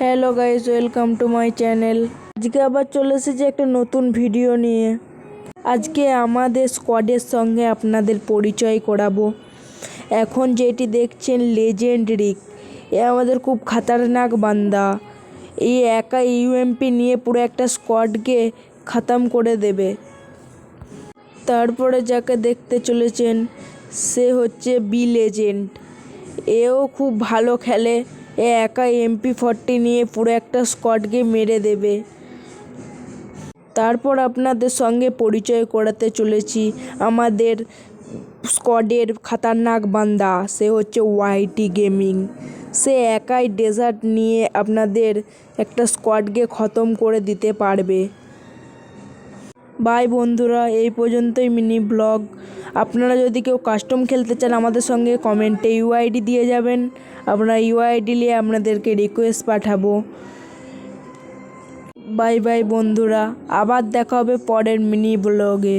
Hello guys, welcome to my channel. আজকে আবার চলে এসেছি একটা নতুন ভিডিও নিয়ে। আজকে আমাদের স্কোয়াডের সঙ্গে আপনাদের পরিচয় করাবো। এখন যেটি দেখছেন লেজেন্ড রিক, এ আমাদের খুব খাতারনাক বান্দা। এই একা ইউএমপি নিয়ে পুরো একটা স্কোয়াডকে খতম করে দেবে। তারপরে যাকে দেখতে চলেছেন সে হচ্ছে বি লেজেন্ড। এও খুব ভালো খেলে। এ একা MP40 নিয়ে পুরো একটা স্কোয়াডকে মেরে দেবে। তারপর আপনাদের সঙ্গে পরিচয় করাতে চলেছি আমাদের স্কোয়াডের খাতারনাক বান্দা, সে হচ্ছে ওয়াইটি গেমিং। সে একাই ডেজার্ট নিয়ে আপনাদের একটা স্কোয়াডকে খতম করে দিতে পারবে। বাই বন্ধুরা, এই পর্যন্তই মিনি ব্লগ। আপনারা যদি কেউ কাস্টম খেলতে চান আমাদের সঙ্গে কমেন্টে ইউআইডি দিয়ে যাবেন। আপনারা ইউআইডি নিয়ে আপনাদেরকে রিকোয়েস্ট পাঠাবো। বাই বাই বন্ধুরা, আবার দেখা হবে পরের মিনি ব্লগে।